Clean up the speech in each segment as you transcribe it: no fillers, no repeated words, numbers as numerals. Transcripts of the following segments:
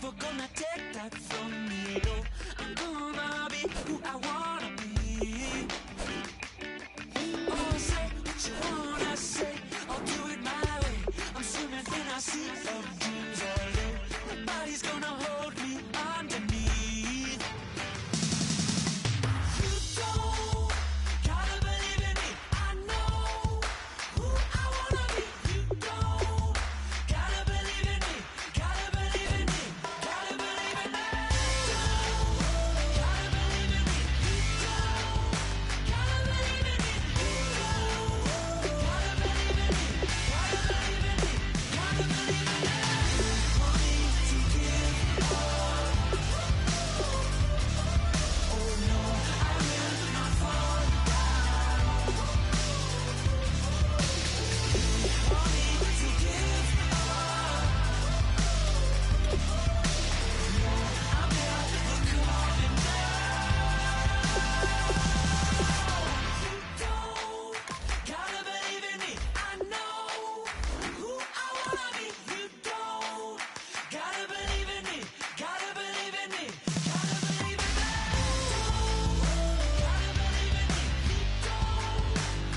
never gonna take that from me. No, I'm gonna be who I wanna be. Oh, say what you wanna say, I'll do it my way. I'm swimming in a sea of dreams all day. Nobody's gonna hold me underneath. You don't gotta believe in me. I know who I wanna be. You don't gotta believe in me. Gotta believe in me. Gotta believe in me. You don't gotta believe in me. You don't gotta believe in me. You don't gotta believe in me. Gotta believe in me. Gotta believe in me. For me to give up. Oh no, I will not fall down. For me to give up. No, I'm never coming down. You don't gotta believe in me. I know who I wanna be. You don't gotta believe in me. Gotta believe in me. Gotta believe in me. Gotta believe in me. You don't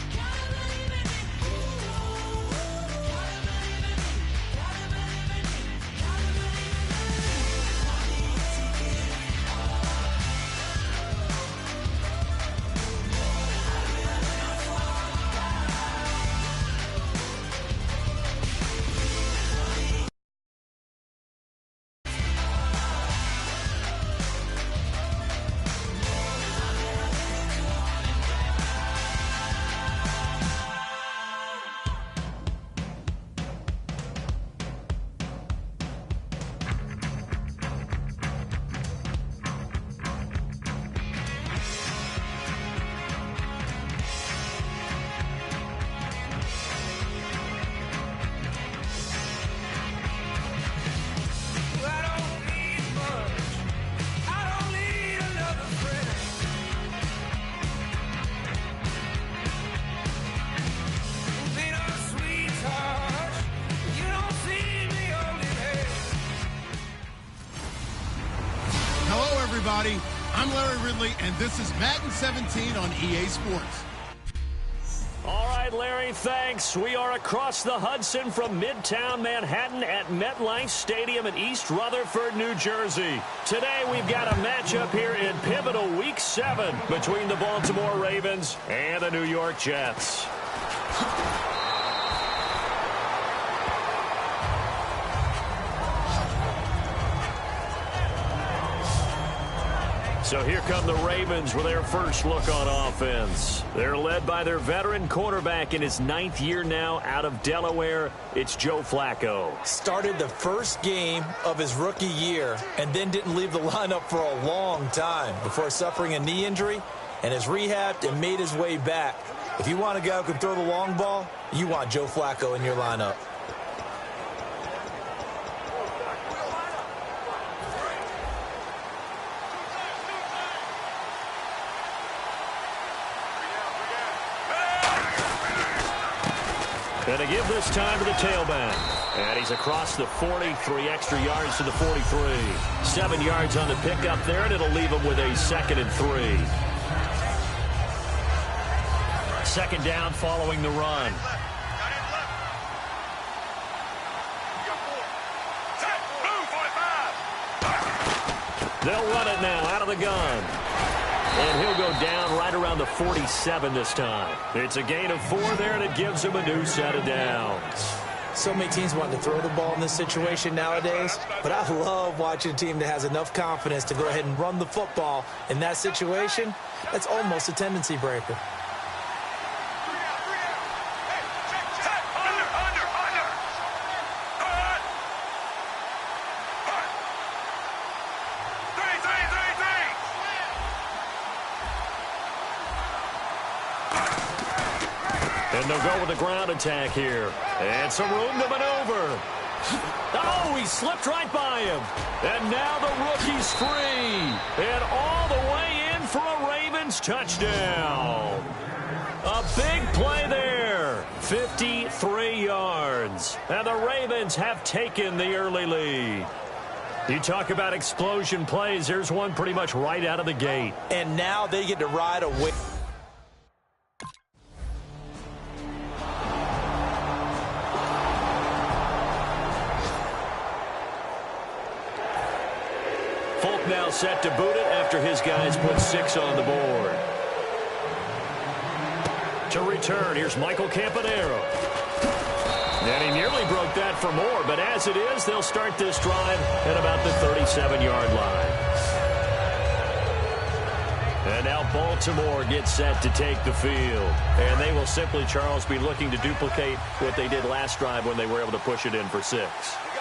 gotta believe in me. You don't gotta believe in me. Gotta believe in me. Gotta believe in me. I need to give up. I will not fall I don't need much. I don't need another friend. Been a sweetheart. You don't see me holding hands. Hello, everybody. I'm Larry Ridley, and this is Madden 17 on EA Sports. All right, Larry, thanks. We are across the Hudson from Midtown Manhattan at MetLife Stadium in East Rutherford, New Jersey. Today, we've got a matchup here in pivotal Week 7 between the Baltimore Ravens and the New York Jets. So here come the Ravens with their first look on offense. They're led by their veteran quarterback in his 9th year now out of Delaware. It's Joe Flacco. Started the first game of his rookie year and then didn't leave the lineup for a long time before suffering a knee injury and has rehabbed and made his way back. If you want a guy who can throw the long ball, you want Joe Flacco in your lineup. And to give this time to the tailback. And he's across the 40, 3 extra yards to the 43. 7 yards on the pickup there, and it'll leave him with a 2nd and 3. Second down following the run. They'll run it now out of the gun. And he'll go down right around the 47 this time. It's a gain of 4 there, and it gives him a new set of downs. So many teams want to throw the ball in this situation nowadays, but I love watching a team that has enough confidence to go ahead and run the football in that situation. That's almost a tendency breaker. And they'll go with the ground attack here. And some room to maneuver. Oh, he slipped right by him. And now the rookie's free. And all the way in for a Ravens touchdown. A big play there. 53 yards. And the Ravens have taken the early lead. You talk about explosion plays. There's one pretty much right out of the gate. And now they get to ride away. Folk now set to boot it after his guys put 6 on the board. To return, here's Michael Campanero. And he nearly broke that for more, but as it is, they'll start this drive at about the 37-yard line. And now Baltimore gets set to take the field. And they will simply, Charles, be looking to duplicate what they did last drive when they were able to push it in for 6.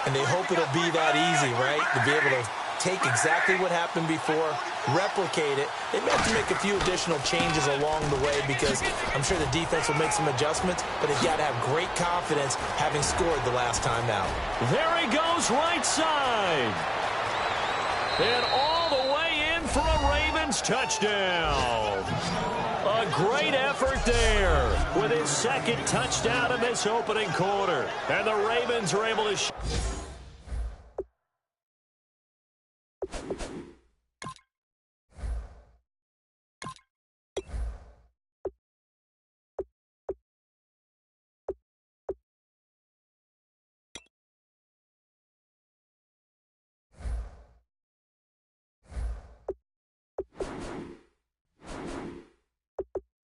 And they hope it'll be that easy, right? To be able to take exactly what happened before, replicate it. They may have to make a few additional changes along the way because I'm sure the defense will make some adjustments, but they've got to have great confidence having scored the last time out. There he goes right side. And all the way in for a Ravens touchdown. A great effort there with his second touchdown in this opening quarter. And the Ravens are able to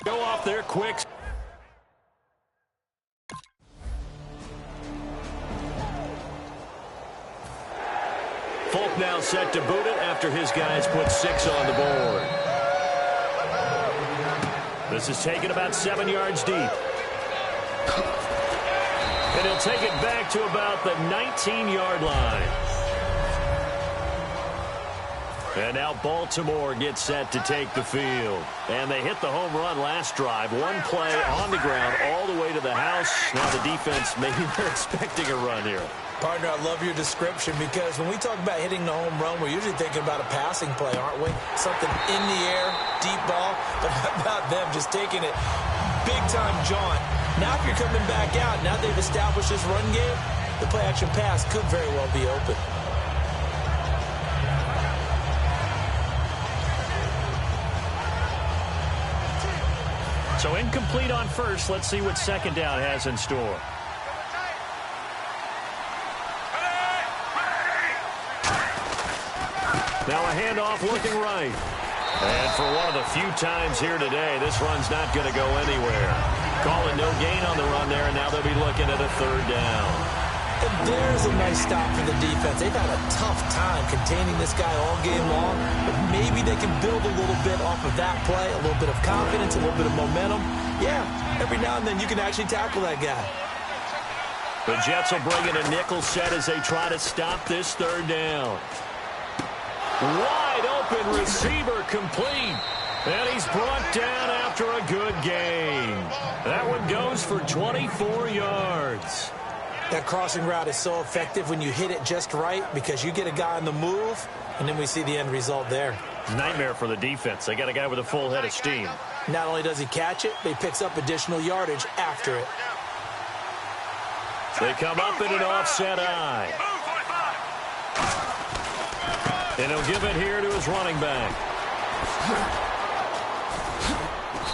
go off there quick. Folk now set to boot it after his guys put 6 on the board. This is taken about 7 yards deep. And he'll take it back to about the 19-yard line. And now Baltimore gets set to take the field. And they hit the home run last drive. One play on the ground all the way to the house. Now the defense, maybe they're expecting a run here. Partner, I love your description because when we talk about hitting the home run, we're usually thinking about a passing play, aren't we? Something in the air, deep ball. But how about them just taking it big-time jaunt? Now if you're coming back out, now they've established this run game, the play-action pass could very well be open. So incomplete on first. Let's see what second down has in store. Now a handoff looking right. And for one of the few times here today, this run's not going to go anywhere. Calling no gain on the run there, and now they'll be looking at a third down. And there's a nice stop for the defense. They've had a tough time containing this guy all game long, but maybe they can build a little bit off of that play, a little bit of confidence, a little bit of momentum. Yeah, every now and then you can actually tackle that guy. The Jets will bring in a nickel set as they try to stop this third down. Wide open receiver complete. And he's brought down after a good gain. That one goes for 24 yards. That crossing route is so effective when you hit it just right because you get a guy on the move, and then we see the end result there. Nightmare for the defense. They got a guy with a full head of steam. Not only does he catch it, but he picks up additional yardage after it. They come up in an offset eye. And he'll give it here to his running back.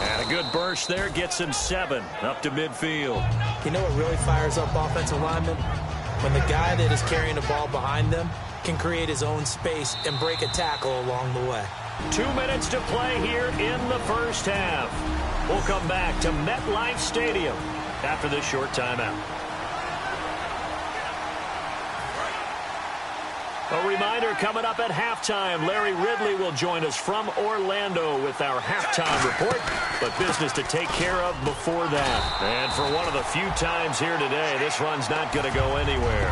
And a good burst there gets him 7 up to midfield. You know what really fires up offensive linemen? When the guy that is carrying the ball behind them can create his own space and break a tackle along the way. 2 minutes to play here in the first half. We'll come back to MetLife Stadium after this short timeout. A reminder coming up at halftime, Larry Ridley will join us from Orlando with our halftime report, but business to take care of before that. And for one of the few times here today, this run's not going to go anywhere.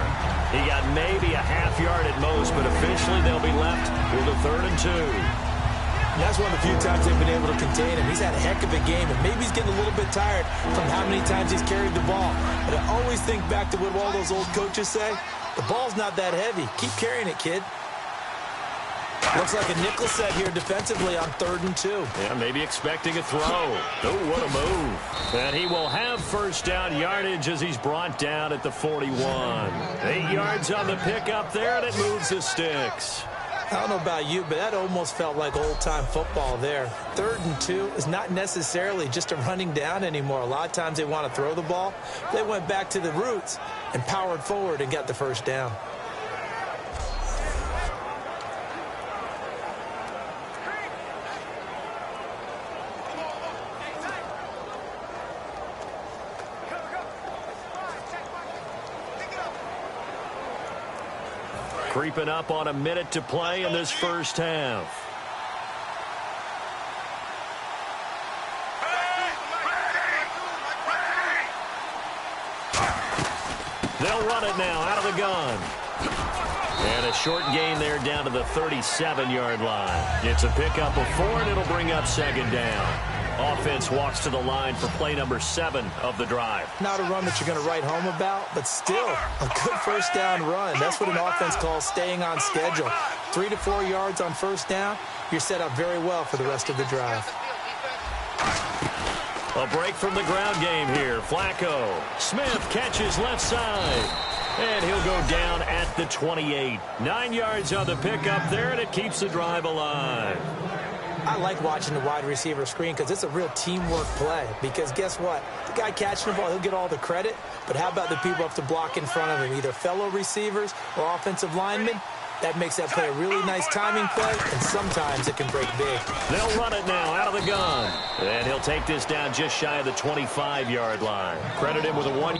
He got maybe a half yard at most, but officially they'll be left with a 3rd and 2. And that's one of the few times they've been able to contain him. He's had a heck of a game, and maybe he's getting a little bit tired from how many times he's carried the ball. But I always think back to what all those old coaches say. The ball's not that heavy. Keep carrying it, kid. Looks like a nickel set here defensively on 3rd and 2. Yeah, maybe expecting a throw. Oh, what a move. And he will have first down yardage as he's brought down at the 41. 8 yards on the pickup there, and it moves the sticks. I don't know about you, but that almost felt like old-time football there. 3rd and 2 is not necessarily just a running down anymore. A lot of times they want to throw the ball. They went back to the roots and powered forward and got the first down. Creeping up on a minute to play in this first half. They'll run it now out of the gun. And a short gain there down to the 37-yard line. It's a pickup of 4, and it'll bring up 2nd down. Offense walks to the line for play number 7 of the drive. Not a run that you're going to write home about, but still a good first down run. That's what an offense calls staying on schedule. 3 to 4 yards on first down, you're set up very well for the rest of the drive. A break from the ground game here. Flacco. Smith catches left side. And he'll go down at the 28. 9 yards on the pickup there, and it keeps the drive alive. I like watching the wide receiver screen because it's a real teamwork play. Because guess what? The guy catching the ball, he'll get all the credit. But how about the people up to block in front of him, either fellow receivers or offensive linemen? That makes that play a really nice timing play, and sometimes it can break big. They'll run it now out of the gun. And he'll take this down just shy of the 25-yard line. Credit him with a 1.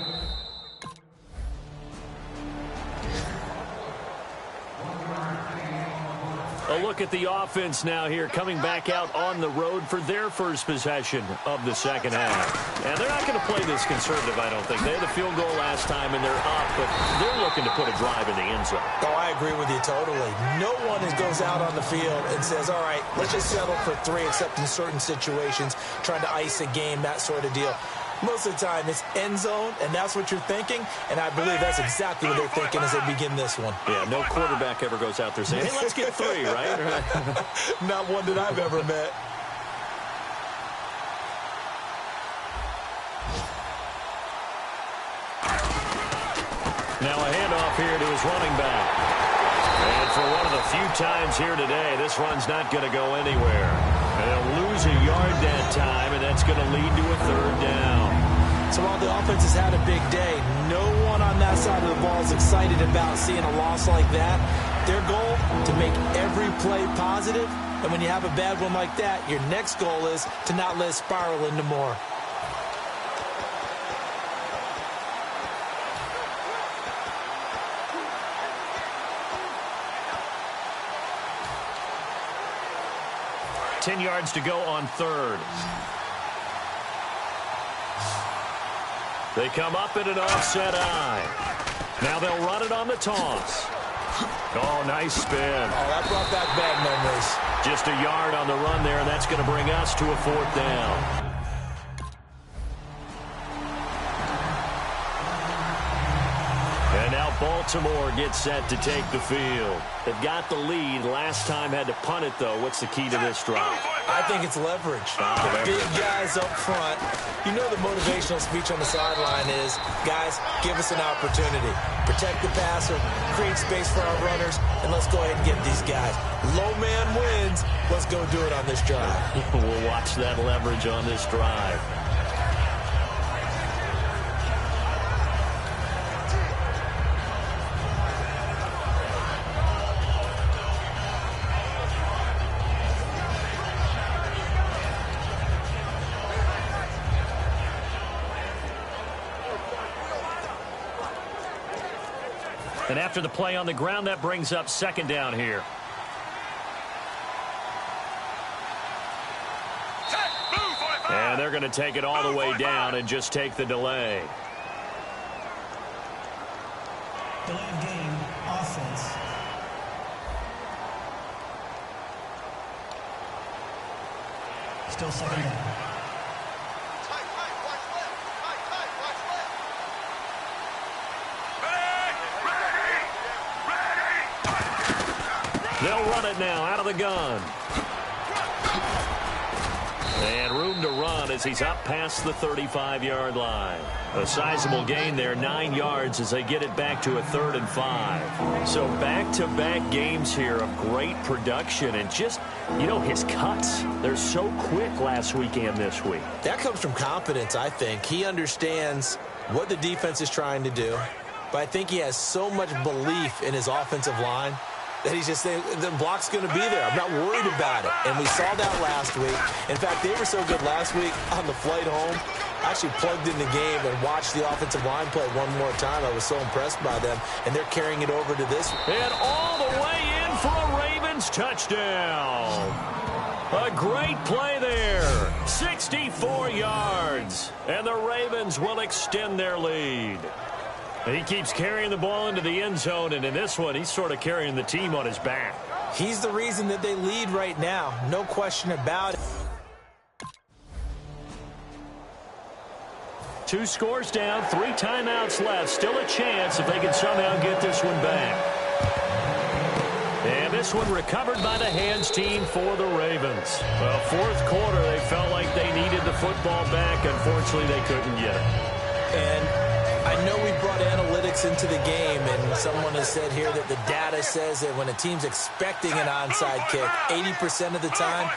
A look at the offense now here, coming back out on the road for their first possession of the second half. And they're not going to play this conservative, I don't think. They had a field goal last time, and they're up, but they're looking to put a drive in the end zone. Oh, I agree with you totally. No one goes out on the field and says, all right, let's just settle for 3, except in certain situations, trying to ice a game, that sort of deal. Most of the time, it's end zone, and that's what you're thinking, and I believe that's exactly what they're thinking as they begin this one. Yeah, no quarterback ever goes out there saying, hey, let's get 3, right? Not one that I've ever met. Now a handoff here to his running back. And for one of the few times here today, this run's not going to go anywhere. And they'll lose a yard that time, and that's going to lead to a 3rd down. So while the offense has had a big day, no one on that side of the ball is excited about seeing a loss like that. Their goal, to make every play positive. And when you have a bad one like that, your next goal is to not let it spiral into more. Ten yards to go on 3rd. They come up in an offset eye. Now they'll run it on the toss. Oh, nice spin. Oh, that brought back bad memories. Just a yard on the run there, and that's going to bring us to a 4th down. And now Baltimore gets set to take the field. They've got the lead. Last time had to punt it, though. What's the key to this drive? I think it's leverage. The big guys up front. You know the motivational speech on the sideline is, guys, give us an opportunity. Protect the passer, create space for our runners, and let's go ahead and get these guys. Low man wins. Let's go do it on this drive. We'll watch that leverage on this drive. And after the play on the ground, that brings up 2nd down here. And they're going to take it all the way down and just take the delay. Delay of game, offense. Still 2nd down. They'll run it now out of the gun. And room to run as he's up past the 35-yard line. A sizable gain there, 9 yards as they get it back to a 3rd and 5. So back-to-back games here of great production. And just, you know, his cuts, they're so quick last week and this week. That comes from confidence, I think. He understands what the defense is trying to do. But I think he has so much belief in his offensive line that he's just saying the block's going to be there. I'm not worried about it. And we saw that last week. In fact, they were so good last week on the flight home. I actually plugged in the game and watched the offensive line play one more time. I was so impressed by them. And they're carrying it over to this. And all the way in for a Ravens touchdown. A great play there. 64 yards. And the Ravens will extend their lead. He keeps carrying the ball into the end zone, and in this one, he's sort of carrying the team on his back. He's the reason that they lead right now. No question about it. 2 scores down, 3 timeouts left. Still a chance if they can somehow get this one back. And this one recovered by the hands team for the Ravens. Well, 4th quarter, they felt like they needed the football back. Unfortunately, they couldn't get it. And I know we brought analytics into the game, and someone has said here that the data says that when a team's expecting an onside kick, 80% of the time,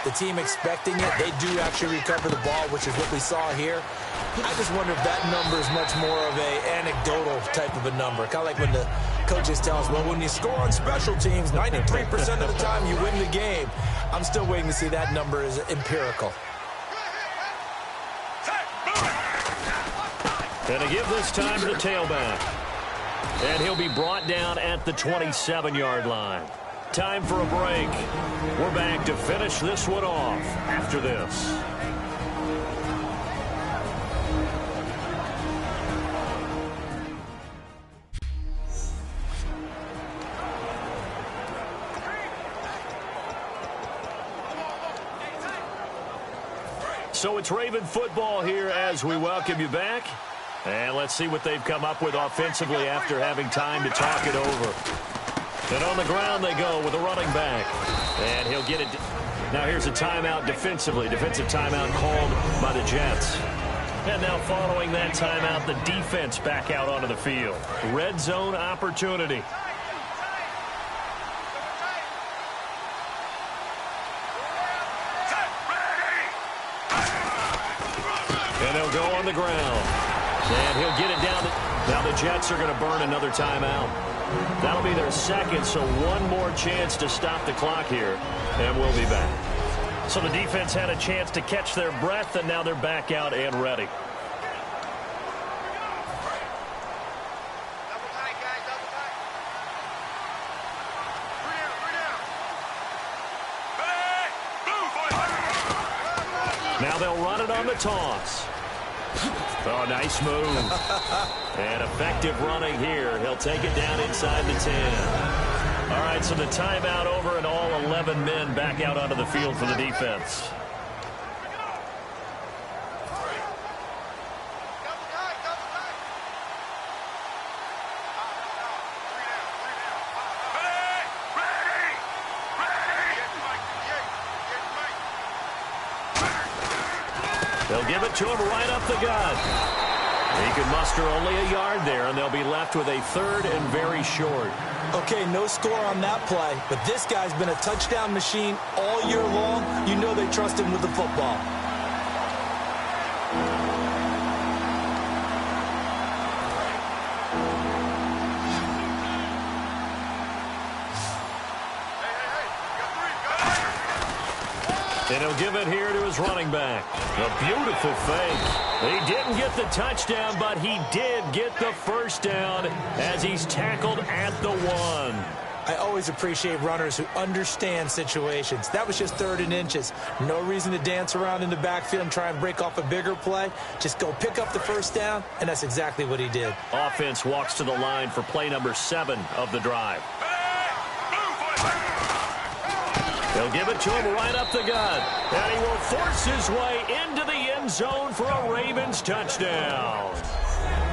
the team expecting it, they do actually recover the ball, which is what we saw here. I just wonder if that number is much more of a anecdotal type of a number. Kind of like when the coaches tell us, well, when you score on special teams, 93% of the time you win the game. I'm still waiting to see that number is empirical. And to give this time to the tailback. And he'll be brought down at the 27-yard line. Time for a break. We're back to finish this one off after this. So it's Raven football here as we welcome you back. And let's see what they've come up with offensively after having time to talk it over. And on the ground they go with a running back. And he'll get it. Now here's a timeout defensively. Defensive timeout called by the Jets. And now following that timeout, the defense back out onto the field. Red zone opportunity. And they'll go on the ground. And he'll get it down. Now the Jets are going to burn another timeout. That'll be their second, so one more chance to stop the clock here. And we'll be back. So the defense had a chance to catch their breath, and now they're back out and ready. Now they'll run it on the toss. Oh, nice move. And effective running here. He'll take it down inside the 10. All right, so the timeout over and all 11 men back out onto the field for the defense. They'll give it to him right up the gut. He can muster only a yard there, and they'll be left with a 3rd and very short. Okay, no score on that play, but this guy's been a touchdown machine all year long. You know they trust him with the football. And he'll give it here to his running back. A beautiful fake. He didn't get the touchdown, but he did get the first down as he's tackled at the 1. I always appreciate runners who understand situations. That was just 3rd and inches. No reason to dance around in the backfield and try and break off a bigger play. Just go pick up the first down, and that's exactly what he did. Offense walks to the line for play number 7 of the drive. They'll give it to him right up the gut. And he will force his way into the end zone for a Ravens touchdown.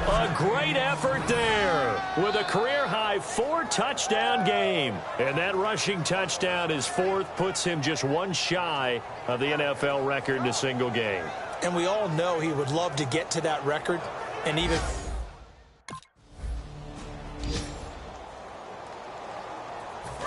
A great effort there with a career-high 4-touchdown game. And that rushing touchdown, his fourth, puts him just one shy of the NFL record in a single game. And we all know he would love to get to that record and even...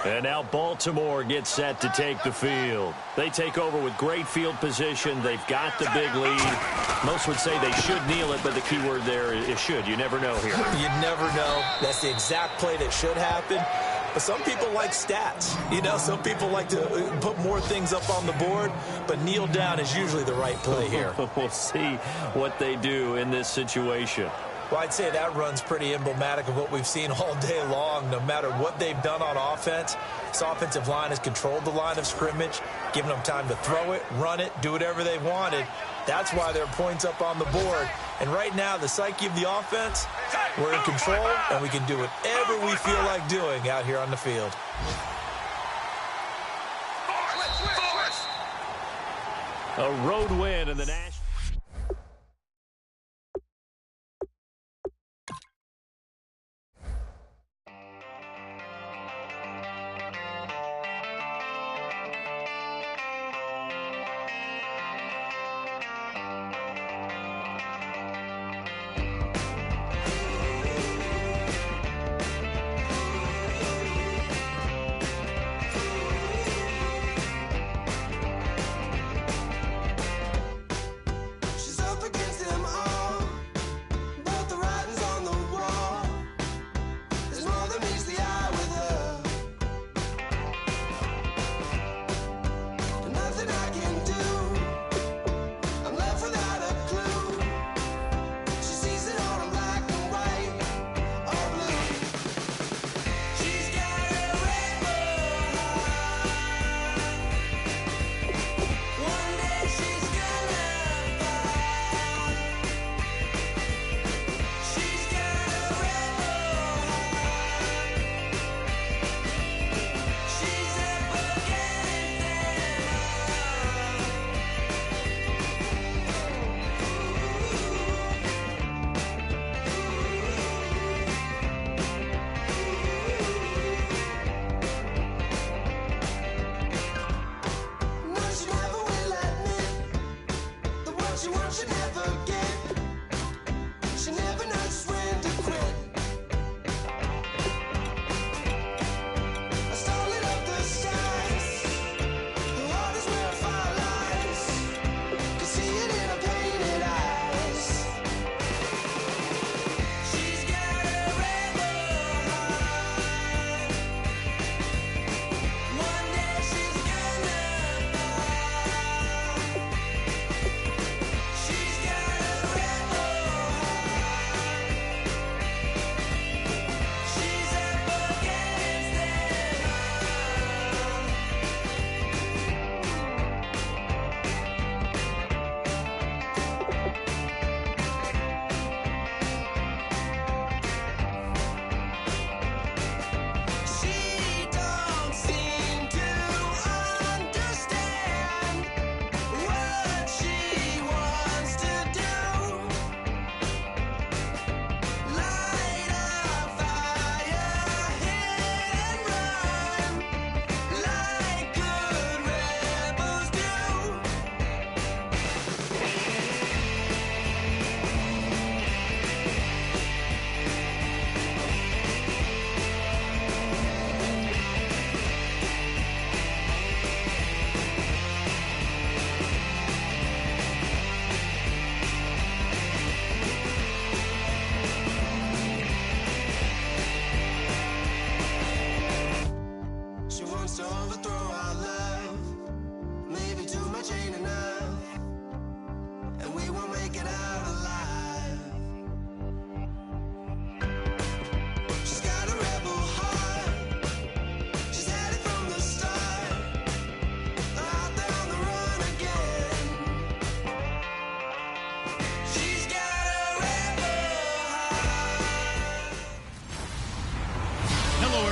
And now Baltimore gets set to take the field. They take over with great field position. They've got the big lead. Most would say they should kneel it, but the key word there is should. You never know here. You never know. That's the exact play that should happen. But some people like stats. You know, some people like to put more things up on the board, but kneel down is usually the right play here. We'll see what they do in this situation. Well, I'd say that run's pretty emblematic of what we've seen all day long. No matter what they've done on offense, this offensive line has controlled the line of scrimmage, given them time to throw it, run it, do whatever they wanted. That's why there are points up on the board. And right now, the psyche of the offense, we're in control, and we can do whatever we feel like doing out here on the field. A road win in the national.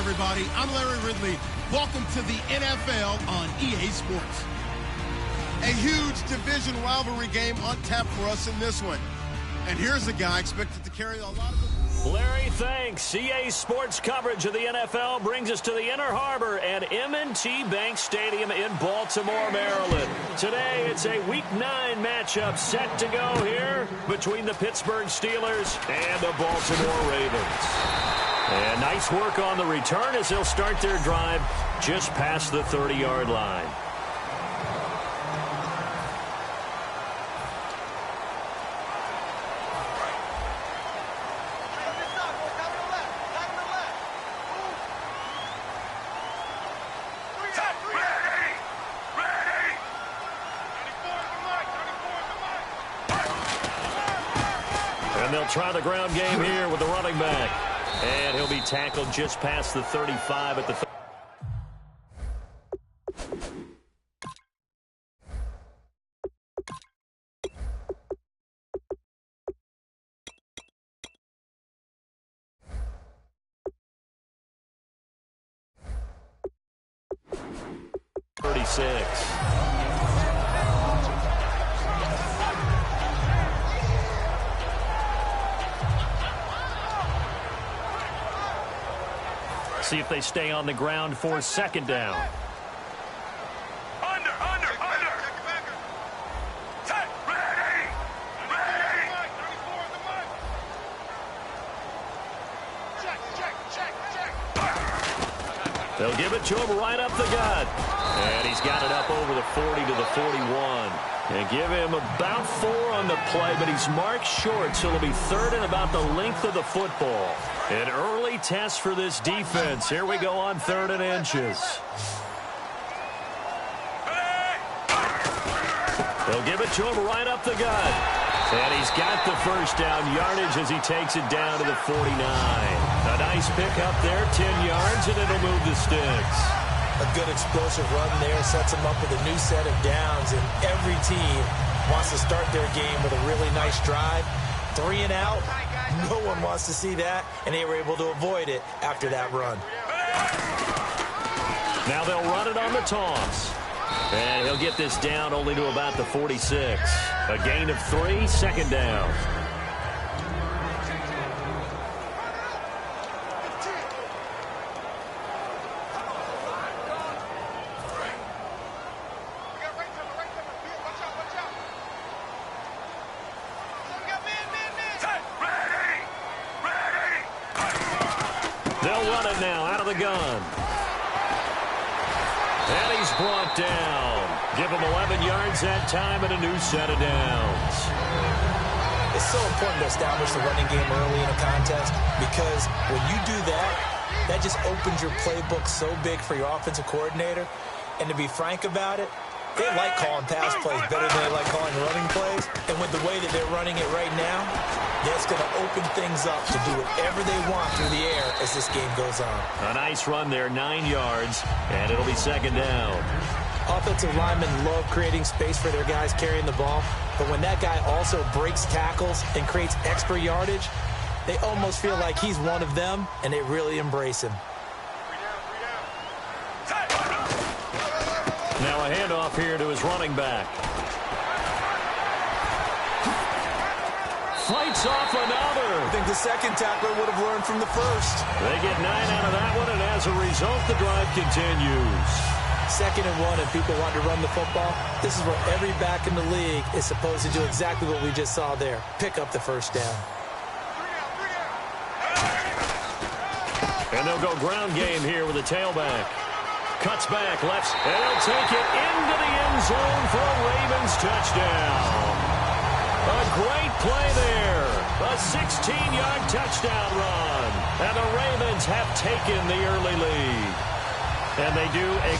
everybody. I'm Larry Ridley. Welcome to the NFL on EA Sports. A huge division rivalry game on tap for us in this one. And here's a guy expected to carry a lot of... Larry, thanks. CA Sports coverage of the NFL brings us to the Inner Harbor at M&T Bank Stadium in Baltimore, Maryland. Today, it's a Week 9 matchup set to go here between the Pittsburgh Steelers and the Baltimore Ravens. And nice work on the return as they'll start their drive just past the 30-yard line. And they'll try the ground game here with the running back. And he'll be tackled just past the 35 at the 36. See if they stay on the ground for second down. Under. Set, ready. They'll give it to him right up the gut. And he's got it up over the 40 to the 41. And give him about 4 on the play, but he's marked short, so it'll be third and about the length of the football. An early test for this defense. Here we go on 3rd and inches. They'll give it to him right up the gut. And he's got the first down yardage as he takes it down to the 49. A nice pickup there, 10 yards, and it'll move the sticks. A good explosive run there sets them up with a new set of downs, and every team wants to start their game with a really nice drive. 3 and out, no one wants to see that, and they were able to avoid it after that run. Now they'll run it on the toss. And he'll get this down only to about the 46. A gain of 3, second down. They'll run it now out of the gun. And he's brought down. Give him 11 yards that time and a new set of downs. It's so important to establish the running game early in a contest because when you do that, that just opens your playbook so big for your offensive coordinator. And to be frank about it, they like calling pass plays better than they like calling running plays. And with the way that they're running it right now, that's going to open things up to do whatever they want through the air as this game goes on. A nice run there, 9 yards, and it'll be second down. Offensive linemen love creating space for their guys carrying the ball, but when that guy also breaks tackles and creates extra yardage, they almost feel like he's one of them, and they really embrace him. Now a handoff here to his running back. Fights off another. I think the second tackler would have learned from the first. They get 9 out of that one, and as a result, the drive continues. 2nd and 1, and people want to run the football. This is where every back in the league is supposed to do exactly what we just saw there. Pick up the first down. And they'll go ground game here with a tailback. Cuts back, left, and they'll take it into the end zone for a Ravens touchdown. A great play there. A 16-yard touchdown run. And the Ravens have taken the early lead. And they do a...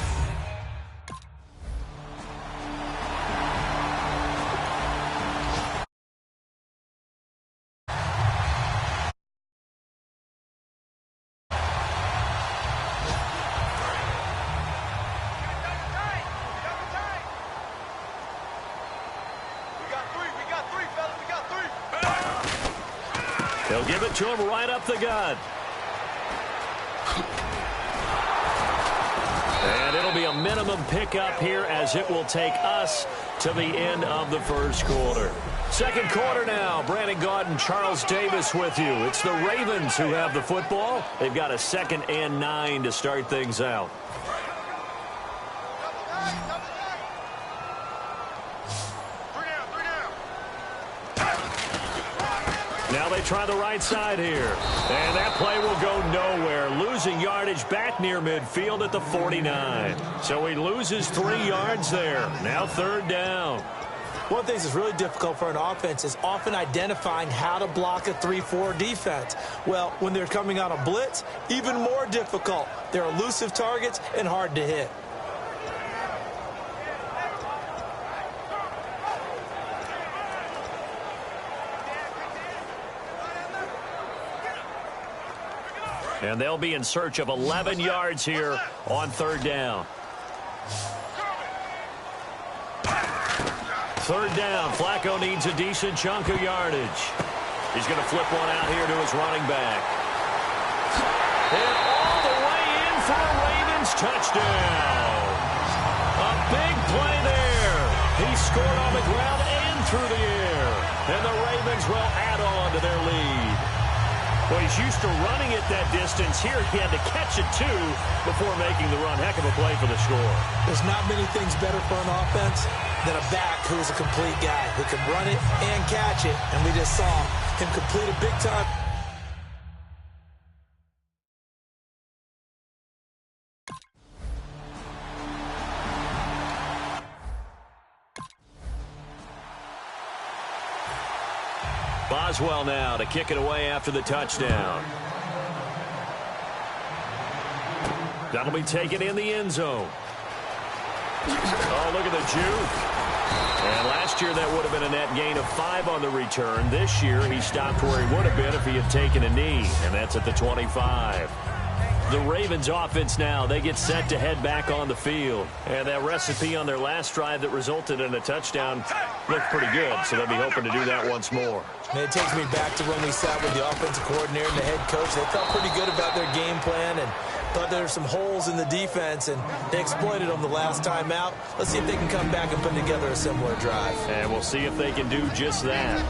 They'll give it to him right up the gut. And it'll be a minimum pickup here as it will take us to the end of the first quarter. Second quarter now. Brandon Gaudin, Charles Davis with you. It's the Ravens who have the football. They've got a 2nd and 9 to start things out. Now they try the right side here. And that play will go nowhere. Losing yardage back near midfield at the 49. So he loses 3 yards there. Now 3rd down. One of the things that's really difficult for an offense is often identifying how to block a 3-4 defense. Well, when they're coming on a blitz, even more difficult. They're elusive targets and hard to hit. And they'll be in search of 11 yards here on 3rd down. 3rd down. Flacco needs a decent chunk of yardage. He's going to flip one out here to his running back. And all the way in for a Ravens touchdown. A big play there. He scored on the ground and through the air. And the Ravens will add on to their lead. Well, he's used to running it that distance. Here he had to catch it, too, before making the run. Heck of a play for the score. There's not many things better for an offense than a back who's a complete guy who can run it and catch it. And we just saw him complete a big-time. Boswell now to kick it away after the touchdown. That'll be taken in the end zone. Oh, look at the juke. And last year that would have been a net gain of 5 on the return. This year he stopped where he would have been if he had taken a knee, and that's at the 25. The Ravens offense now, they get set to head back on the field. And that recipe on their last drive that resulted in a touchdown looked pretty good, so they'll be hoping to do that once more. And it takes me back to when we sat with the offensive coordinator and the head coach. They felt pretty good about their game plan and thought there were some holes in the defense, and they exploited them the last time out. Let's see if they can come back and put together a similar drive. And we'll see if they can do just that.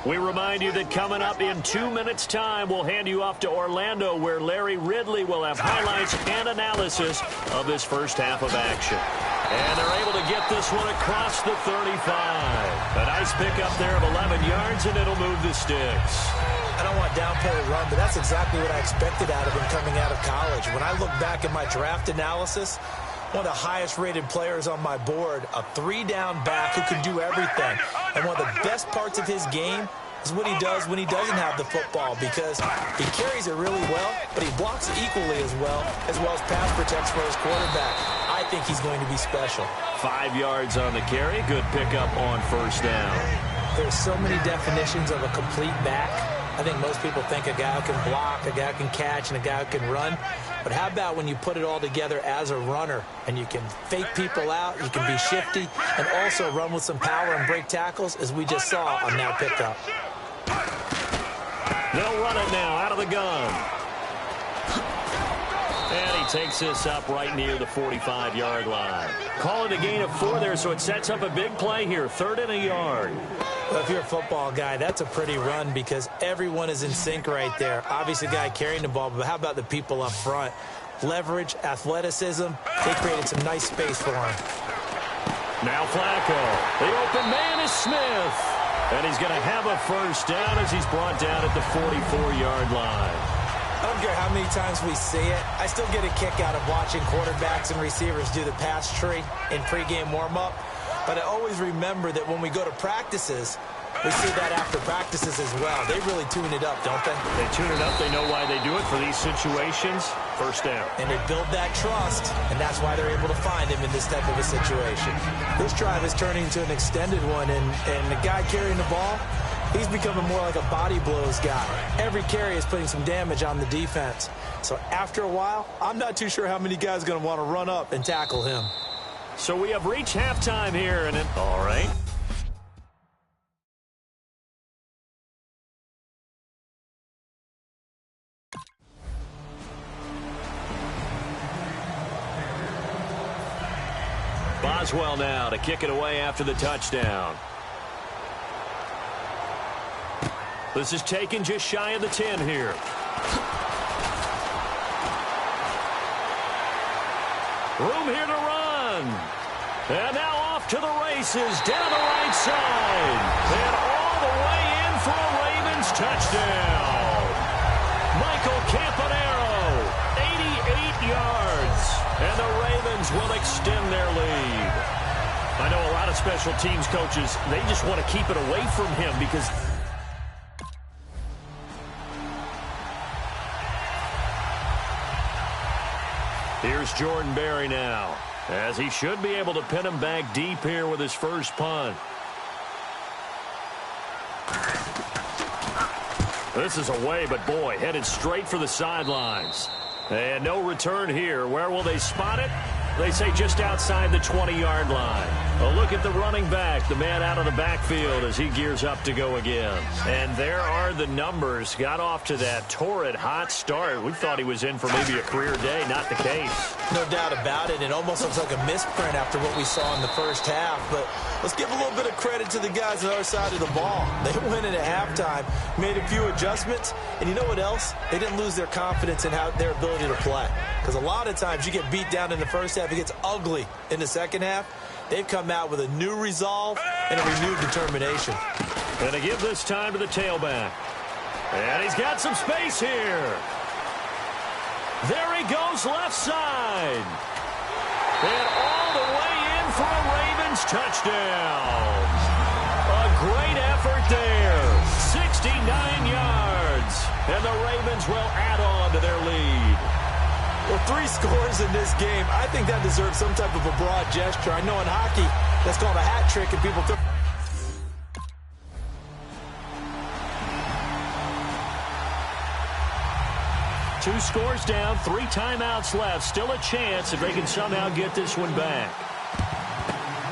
We remind you that coming up in 2 minutes' time, we'll hand you off to Orlando, where Larry Ridley will have highlights and analysis of this first half of action. And they're able to get this one across the 35. A nice pickup there of 11 yards, and it'll move the sticks. I don't want to downplay the run, but that's exactly what I expected out of him coming out of college. When I look back at my draft analysis, one of the highest-rated players on my board, a 3-down back who can do everything. And one of the best parts of his game is what he does when he doesn't have the football, because he carries it really well, but he blocks equally as well as pass protects for his quarterback. I think he's going to be special. 5 yards on the carry. Good pickup on first down. There's so many definitions of a complete back. I think most people think a guy who can block, a guy who can catch, and a guy who can run. But how about when you put it all together as a runner, and you can fake people out, you can be shifty, and also run with some power and break tackles, as we just saw on that pickup. They'll run it now out of the gun. And he takes this up right near the 45-yard line. Call it a gain of 4 there, so it sets up a big play here. 3rd and a yard. Well, if you're a football guy, that's a pretty run because everyone is in sync right there. Obviously, the guy carrying the ball, but how about the people up front? Leverage, athleticism, they created some nice space for him. Now Flacco. The open man is Smith. And he's going to have a first down as he's brought down at the 44-yard line. I don't care how many times we see it. I still get a kick out of watching quarterbacks and receivers do the pass tree in pregame warm-up. But I always remember that when we go to practices, we see that after practices as well. They really tune it up, don't they? They tune it up. They know why they do it for these situations. First down. And they build that trust, and that's why they're able to find him in this type of a situation. This drive is turning into an extended one, and the guy carrying the ball, he's becoming more like a body blows guy. Every carry is putting some damage on the defense. So after a while, I'm not too sure how many guys are going to want to run up and tackle him. So we have reached halftime here, and all right. Boswell now to kick it away after the touchdown. This is taken just shy of the 10 here. Room here to run. And now off to the races down the right side. And all the way in for a Ravens touchdown. Michael Campanaro, 88 yards. And the Ravens will extend their lead. I know a lot of special teams coaches, they just want to keep it away from him because... Here's Jordan Berry now, as he should be able to pin him back deep here with his first punt. This is away, but boy, headed straight for the sidelines. And no return here. Where will they spot it? They say just outside the 20-yard line. A look at the running back, the man out of the backfield as he gears up to go again. And there are the numbers. Got off to that torrid hot start. We thought he was in for maybe a career day. Not the case. No doubt about it. It almost looks like a misprint after what we saw in the first half. But let's give a little bit of credit to the guys on the other side of the ball. They went in at halftime, made a few adjustments, and you know what else? They didn't lose their confidence in their ability to play. Because a lot of times you get beat down in the first half, it gets ugly in the second half. They've come out with a new resolve and a renewed determination. And to give this time to the tailback. And he's got some space here. There he goes left side. And all the way in for a Ravens touchdown. A great effort there. 69 yards. And the Ravens will add on to their lead. Well, 3 scores in this game. I think that deserves some type of a broad gesture. I know in hockey, that's called a hat trick, and people took... Two scores down, 3 timeouts left. Still a chance if they can somehow get this one back.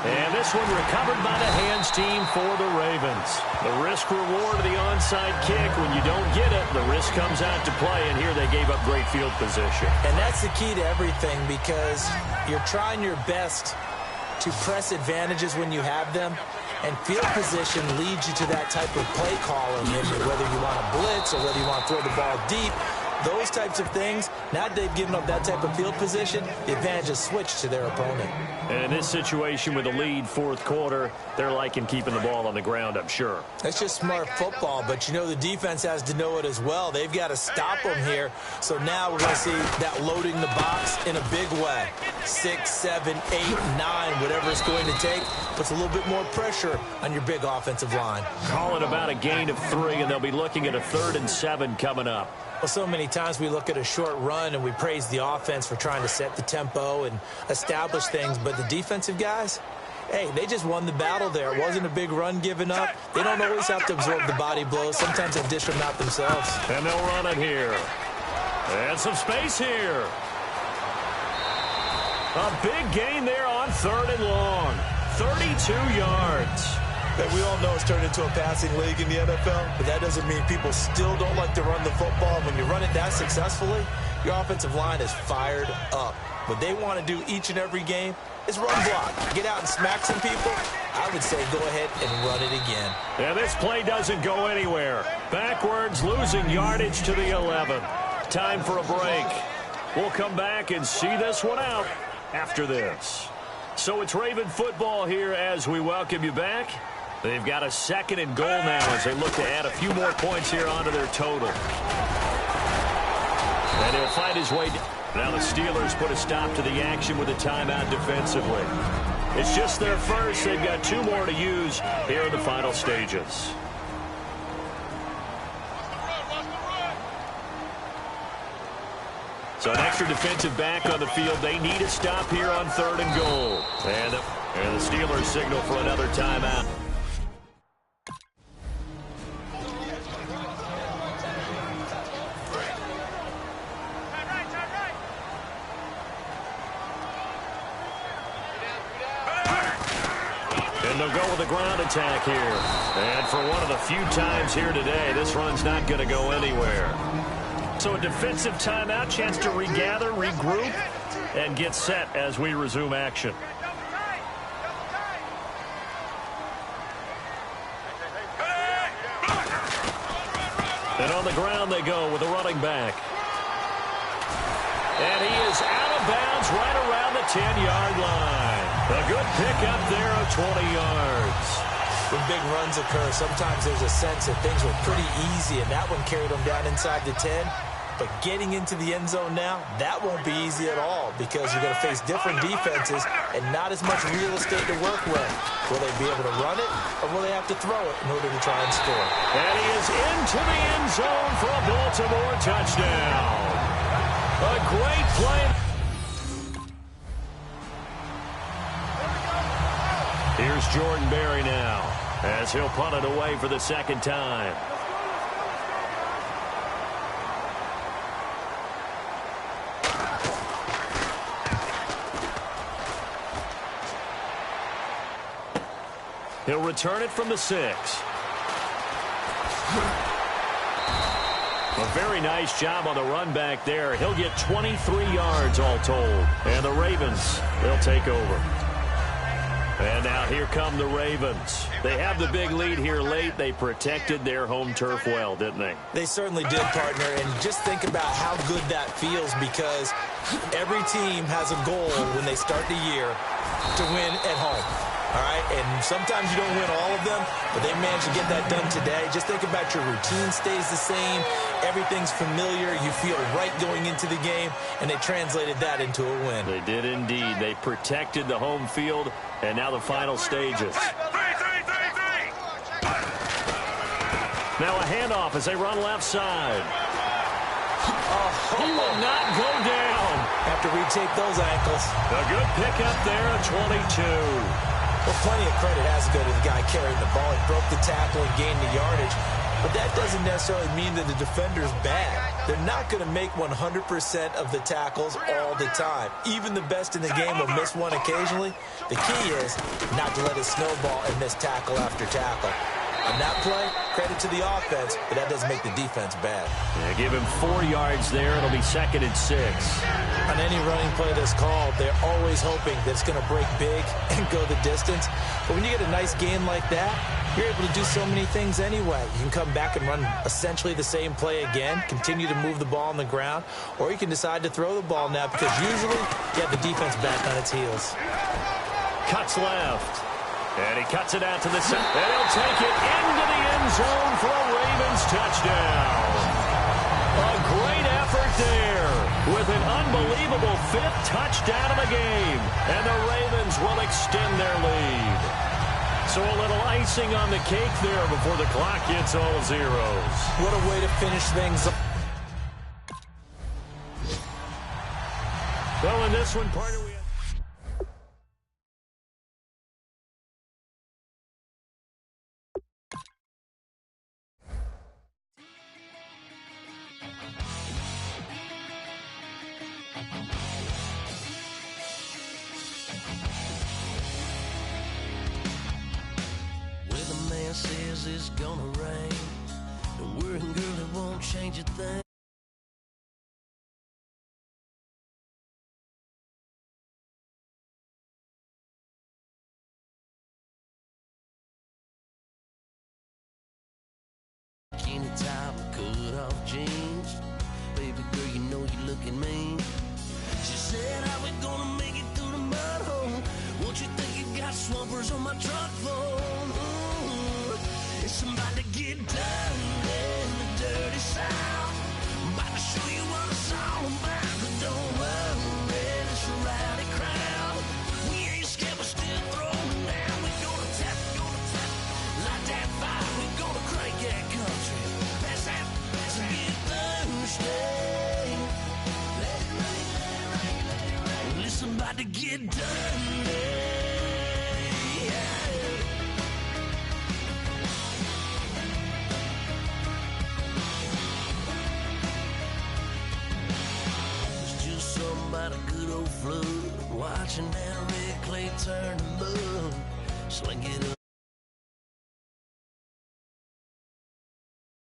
And this one recovered by the hands team for the Ravens. The risk-reward of the onside kick. When you don't get it, the risk comes out to play, and here they gave up great field position. And that's the key to everything, because you're trying your best to press advantages when you have them, and field position leads you to that type of play calling, whether you want to blitz or whether you want to throw the ball deep. Those types of things, now that they've given up that type of field position, the advantage is switched to their opponent. And in this situation with the lead fourth quarter, they're liking keeping the ball on the ground, I'm sure. That's just smart football, but you know the defense has to know it as well. They've got to stop them here. So now we're going to see that loading the box in a big way. 6, 7, 8, 9, whatever it's going to take, puts a little bit more pressure on your big offensive line. Call it about a gain of 3, and they'll be looking at a 3rd and 7 coming up. Well, so many times we look at a short run and we praise the offense for trying to set the tempo and establish things, but the defensive guys, hey, they just won the battle there. It wasn't a big run given up. They don't always have to absorb the body blows. Sometimes they dish them out themselves. And they'll run it here. And some space here. A big gain there on 3rd and long. 32 yards. That we all know it's turned into a passing league in the NFL, but that doesn't mean people still don't like to run the football. When you run it that successfully, your offensive line is fired up. What they want to do each and every game is run block. Get out and smack some people. I would say go ahead and run it again. And this play doesn't go anywhere. Backwards, losing yardage to the 11. Time for a break. We'll come back and see this one out after this. So it's Raven football here as we welcome you back. They've got a 2nd and goal now as they look to add a few more points here onto their total. And he'll find his way down. Now the Steelers put a stop to the action with a timeout defensively. It's just their first. They've got 2 more to use here in the final stages. So an extra defensive back on the field. They need a stop here on 3rd and goal. And the Steelers signal for another timeout. And they'll go with a ground attack here. And for one of the few times here today, this run's not going to go anywhere. So a defensive timeout, chance to regather, regroup, and get set as we resume action. And on the ground they go with a running back. And he is out of bounds right around the 10-yard line. A good pickup there of 20 yards. When big runs occur, sometimes there's a sense that things were pretty easy, and that one carried them down inside the 10. But getting into the end zone now, that won't be easy at all because you're going to face different defenses and not as much real estate to work with. Will they be able to run it, or will they have to throw it in order to try and score? And he is into the end zone for a Baltimore touchdown. A great play. Here's Jordan Berry now as he'll punt it away for the second time. He'll return it from the 6. A very nice job on the run back there. He'll get 23 yards all told. And the Ravens, they'll take over. And now here come the Ravens. They have the big lead here late. They protected their home turf well, didn't they? They certainly did, partner. And just think about how good that feels because every team has a goal when they start the year to win at home. All right, and sometimes you don't win all of them, but they managed to get that done today. Just think about your routine stays the same. Everything's familiar. You feel right going into the game, and they translated that into a win. They did indeed. They protected the home field, and now the final stages. Now a handoff as they run left side. He will not go down. Have to retake those ankles. A good pickup there at 22. Well, plenty of credit has to go to the guy carrying the ball. He broke the tackle and gained the yardage. But that doesn't necessarily mean that the defender's bad. They're not going to make 100% of the tackles all the time. Even the best in the game will miss one occasionally. The key is not to let it snowball and miss tackle after tackle. On that play, credit to the offense, but that doesn't make the defense bad. Yeah, give him 4 yards there. It'll be 2nd and 6. On any running play that's called, they're always hoping that it's going to break big and go the distance. But when you get a nice gain like that, you're able to do so many things anyway. You can come back and run essentially the same play again, continue to move the ball on the ground, or you can decide to throw the ball now because usually you have the defense back on its heels. Cuts left. And he cuts it out to the center. And he'll take it into the end zone for a Ravens touchdown. A great effort there with an unbelievable 5th touchdown of the game. And the Ravens will extend their lead. So a little icing on the cake there before the clock hits all zeros. What a way to finish things up. Well, in this one, partner, we have... Says it's gonna rain. The working girl, it won't change a thing. Bikini top, cut off jeans. Baby girl, you know you looking mean. She said, how we gonna make it through the mud hole? Won't you think you got swampers on my truck floor? It's about to get done in the dirty South. I'm about to show you what it's all about. But don't worry, it's a rowdy crowd. We ain't scared, we're still throwing down. We gonna tap, light that fire. We gonna crank that country. Pass that, and get thirsty. Let it rain. Well, it's about to get done. About a good old flood, watching that red clay turn to mud, sling it up.